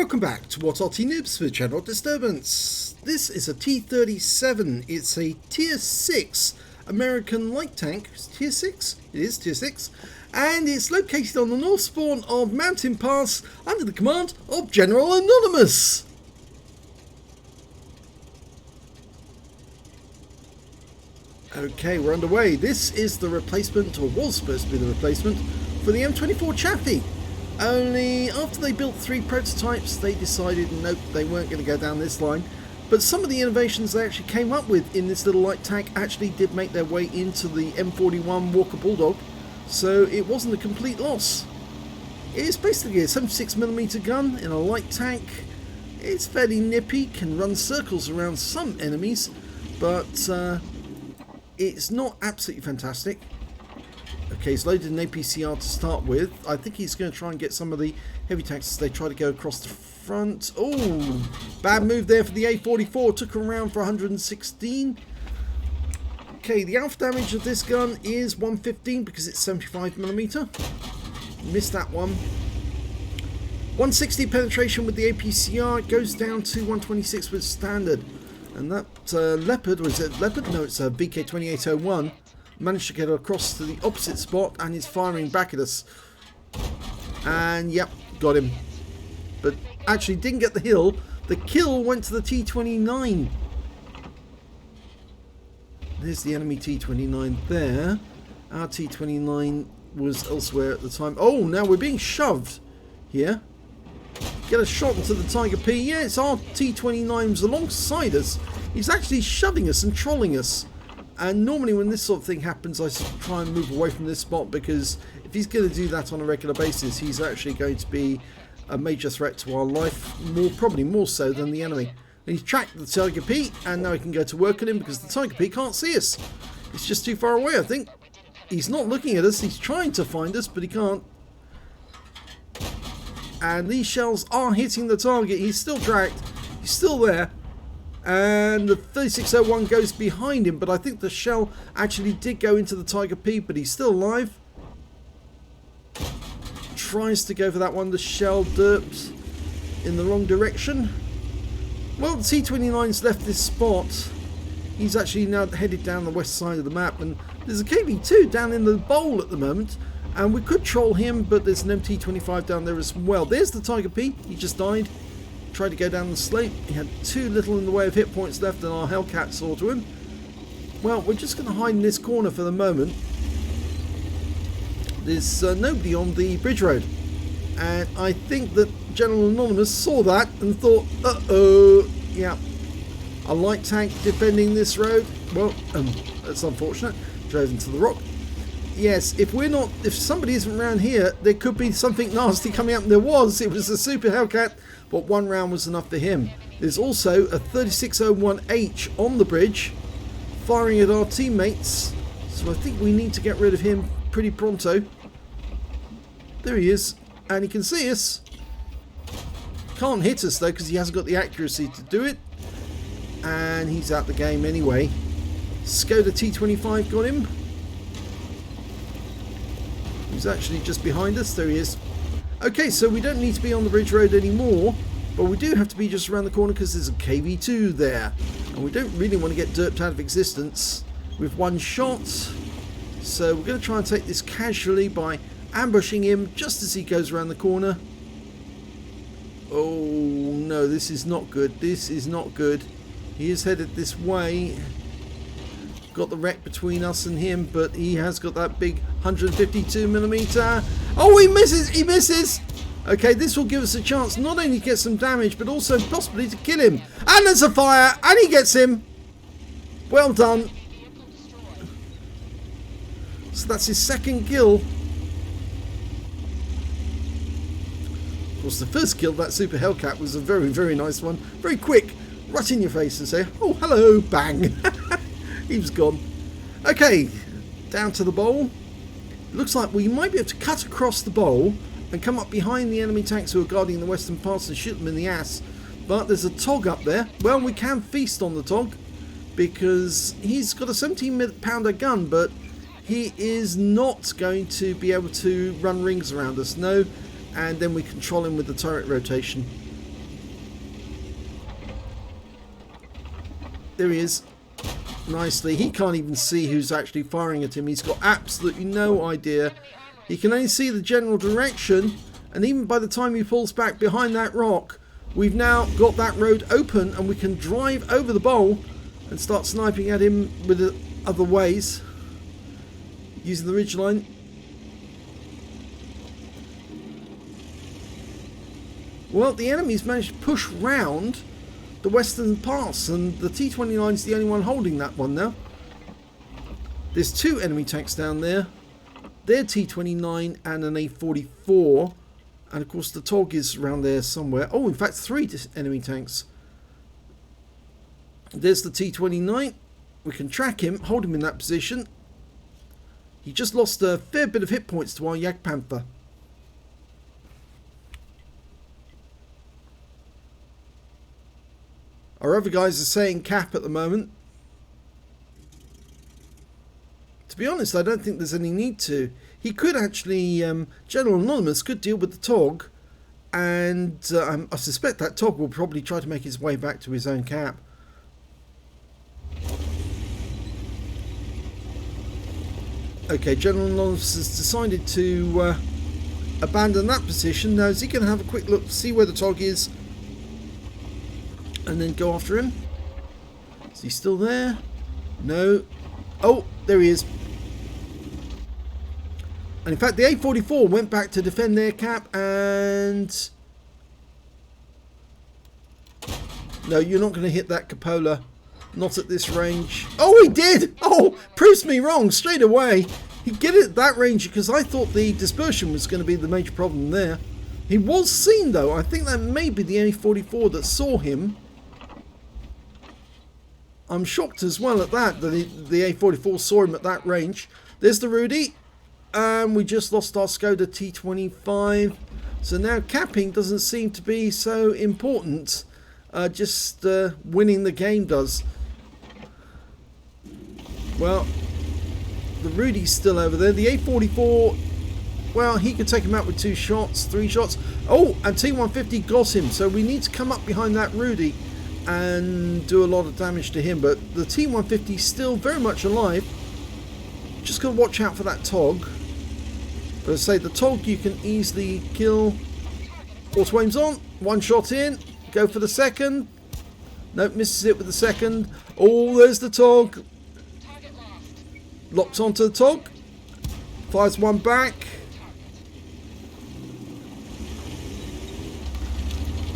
Welcome back to what Arty Noobs for Channel Disturbance. This is a T37. It's a Tier 6 American light tank. It's Tier 6? It is Tier 6. And it's located on the north spawn of Mountain Pass under the command of General Anonymous. Okay, we're underway. This is the replacement, or was supposed to be the replacement, for the M24 Chaffee. Only after they built 3 prototypes, they decided nope, they weren't going to go down this line. But some of the innovations they actually came up with in this little light tank actually did make their way into the M41 Walker Bulldog, so it wasn't a complete loss. It's basically a 76mm gun in a light tank. It's fairly nippy, can run circles around some enemies, but it's not absolutely fantastic. Okay, he's loaded an APCR to start with. I think he's going to try and get some of the heavy tanks as they try to go across the front. Oh, bad move there for the A44. Took him around for 116. Okay, the alpha damage of this gun is 115 because it's 75mm. Missed that one. 160 penetration with the APCR. It goes down to 126 with standard. And that Leopard, was it Leopard? No, it's a VK2801. Managed to get across to the opposite spot and is firing back at us. And yep, got him. But actually didn't get the hill. The kill went to the T29. There's the enemy T29 there. Our T29 was elsewhere at the time. Oh, now we're being shoved here. Get a shot into the Tiger P. Yeah, it's our T29's alongside us. He's actually shoving us and trolling us. And normally when this sort of thing happens, I try and move away from this spot, because if he's going to do that on a regular basis, he's actually going to be a major threat to our life, probably more so than the enemy. And he's tracked the Tiger P, and now he can go to work on him because the Tiger P can't see us. It's just too far away, I think. He's not looking at us, he's trying to find us, but he can't. And these shells are hitting the target. He's still tracked, he's still there. And the 3601 goes behind him, but I think the shell actually did go into the Tiger P, but he's still alive. Tries to go for that one. The shell derps in the wrong direction. Well, the T29's left this spot. He's actually now headed down the west side of the map, and there's a KV2 down in the bowl at the moment, and we could troll him, but there's an MT25 down there as well. There's the Tiger P. He just died. Tried to go down the slope. He had too little in the way of hit points left, and our Hellcat saw to him. Well, we're just going to hide in this corner for the moment. There's nobody on the bridge road, and I think that General Anonymous saw that and thought, uh-oh, yeah, a light tank defending this road. Well, that's unfortunate. Drove into the rock. Yes, if somebody isn't around here, there could be something nasty coming up, and there was. It was a Super Hellcat, but one round was enough for him. There's also a 3601H on the bridge, firing at our teammates, so I think we need to get rid of him pretty pronto. There he is, and he can see us. Can't hit us though, because he hasn't got the accuracy to do it, and he's out the game anyway. Skoda T25 got him. He's actually just behind us. There he is. Okay, so we don't need to be on the bridge road anymore, but we do have to be just around the corner because there's a KV2 there, and we don't really want to get derped out of existence with one shot. So we're going to try and take this casually by ambushing him just as he goes around the corner. Oh no, this is not good. This is not good. He is headed this way. Got the wreck between us and him, but he has got that big 152mm. Oh, he misses! He misses! Okay, this will give us a chance not only to get some damage, but also possibly to kill him. And there's a fire, and he gets him. Well done. So that's his second kill. Of course, the first kill, that Super Hellcat, was a very, very nice one. Very quick, right in your face and say, oh, hello, bang. He was gone. Okay, down to the bowl. Looks like we might be able to cut across the bowl and come up behind the enemy tanks who are guarding the western pass and shoot them in the ass. But there's a TOG up there. Well, we can feast on the TOG because he's got a 17-pounder gun, but he is not going to be able to run rings around us. No, and then we control him with the turret rotation. There he is. Nicely. He can't even see who's actually firing at him. He's got absolutely no idea. He can only see the general direction, and even by the time he pulls back behind that rock, we've now got that road open and we can drive over the bowl and start sniping at him with other ways using the ridgeline. Well, the enemies managed to push round the Western Pass, and the T-29 is the only one holding that one now. There's two enemy tanks down there. They're T-29 and an A-44. And of course the TOG is around there somewhere. Oh, in fact, three enemy tanks. There's the T-29. We can track him, hold him in that position. He just lost a fair bit of hit points to our Jagdpanther. Our other guys are saying cap at the moment. To be honest, I don't think there's any need to. He could actually, General Anonymous could deal with the TOG, and I suspect that TOG will probably try to make his way back to his own cap. Okay, General Anonymous has decided to abandon that position. Now, is he going to have a quick look to see where the TOG is and then go after him? Is he still there? No. Oh, there he is. And in fact, the A-44 went back to defend their cap, and no, you're not going to hit that cupola. Not at this range. Oh, he did! Oh, proves me wrong straight away. He get it at that range because I thought the dispersion was going to be the major problem there. He was seen though. I think that may be the A-44 that saw him. I'm shocked as well at that the A-44 saw him at that range. There's the Rudy. And we just lost our Skoda T25. So now capping doesn't seem to be so important. Just winning the game does. Well, the Rudy's still over there. The A-44, well, he could take him out with 2 shots, 3 shots. Oh, and T-150 got him. So we need to come up behind that Rudy and do a lot of damage to him. But the T-150 is still very much alive. Just got to watch out for that TOG. But as I say, the TOG you can easily kill. Auto aim's on. 1 shot in. Go for the second. Nope, misses it with the second. Oh, there's the TOG. Locks onto the TOG. Fires 1 back.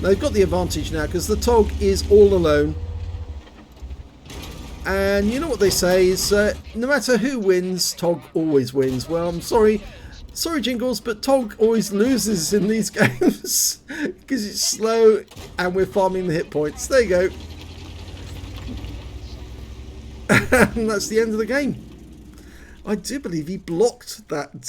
They've got the advantage now because the TOG is all alone. And you know what they say is no matter who wins, TOG always wins. Well, I'm sorry, Jingles, but TOG always loses in these games because it's slow and we're farming the hit points. There you go. And that's the end of the game. I do believe he blocked that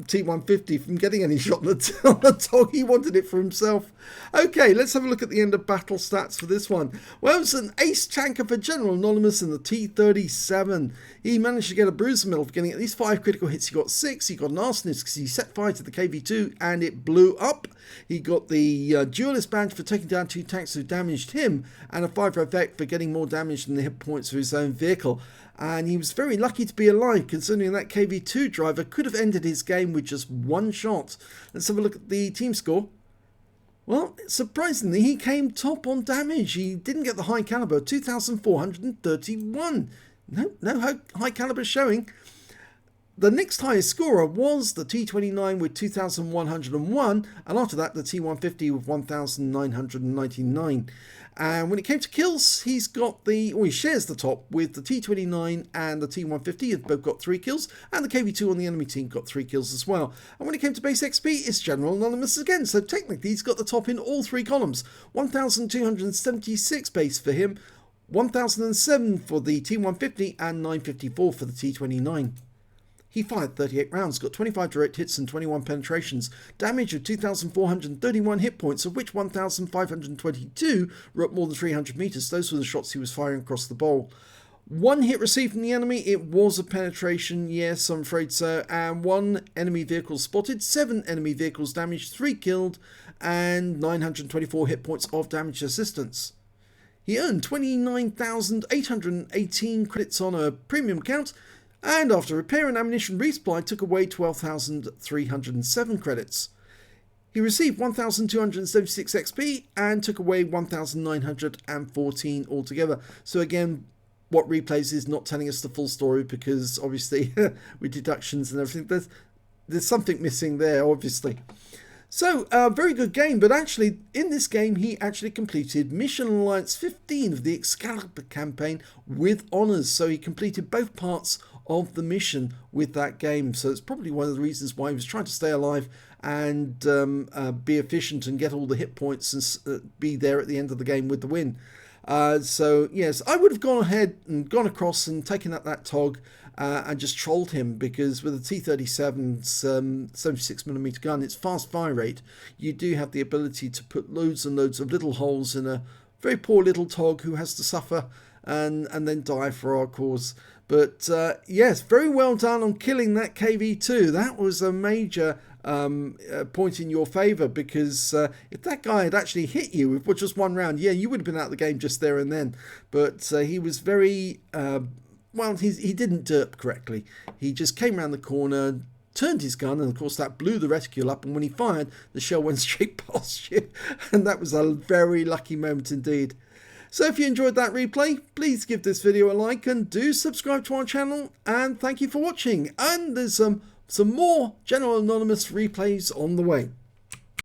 T-150 from getting any shot on the TOG. He wanted it for himself. Okay, let's have a look at the end of battle stats for this one. Well, it's an ace tanker for General Anonymous in the T37. He managed to get a bruiser medal for getting at least 5 critical hits. He got 6. He got an arsonist because he set fire to the KV-2 and it blew up. He got the duelist badge for taking down 2 tanks who damaged him, and a 5 effect for getting more damage than the hit points of his own vehicle. And he was very lucky to be alive, considering that KV-2 driver could have ended his game with just 1 shot. Let's have a look at the team score. Well, surprisingly, he came top on damage. He didn't get the high caliber, 2,431. No high caliber showing. The next highest scorer was the T-29 with 2,101, and after that the T-150 with 1,999. And when it came to kills, he shares the top with the T-29 and the T-150. They've both got 3 kills, and the KV-2 on the enemy team got 3 kills as well. And when it came to base XP, it's General Anonymous again. So technically, he's got the top in all 3 columns. 1,276 base for him, 1,007 for the T-150, and 954 for the T-29. He fired 38 rounds, got 25 direct hits and 21 penetrations, damage of 2,431 hit points, of which 1,522 were up more than 300 meters. Those were the shots he was firing across the bowl. 1 hit received from the enemy. It was a penetration, yes, I'm afraid so. And 1 enemy vehicle spotted, 7 enemy vehicles damaged, 3 killed, and 924 hit points of damage assistance. He earned 29,818 credits on a premium account, and after repair and ammunition resupply took away 12,307 credits. He received 1,276 XP and took away 1,914 altogether. So again, what replays is not telling us the full story, because obviously with deductions and everything, there's something missing there, obviously. So, very good game, but actually, in this game, he actually completed Mission Alliance 15 of the Excalibur campaign with honours. So he completed both parts of the mission with that game. So it's probably one of the reasons why he was trying to stay alive and be efficient and get all the hit points and be there at the end of the game with the win. So yes, I would have gone ahead and gone across and taken out that TOG and just trolled him, because with a T37's 76mm gun, its fast fire rate, you do have the ability to put loads and loads of little holes in a very poor little TOG who has to suffer and then die for our cause. But yes, very well done on killing that KV2. That was a major point in your favour, because if that guy had actually hit you with just one round, yeah, you would have been out of the game just there and then. But he was very well, he didn't derp correctly. He just came around the corner, turned his gun, and of course that blew the reticule up, and when he fired, the shell went straight past you, and that was a very lucky moment indeed. So if you enjoyed that replay, please give this video a like and do subscribe to our channel, and thank you for watching. And there's some more General Anonymous replays on the way.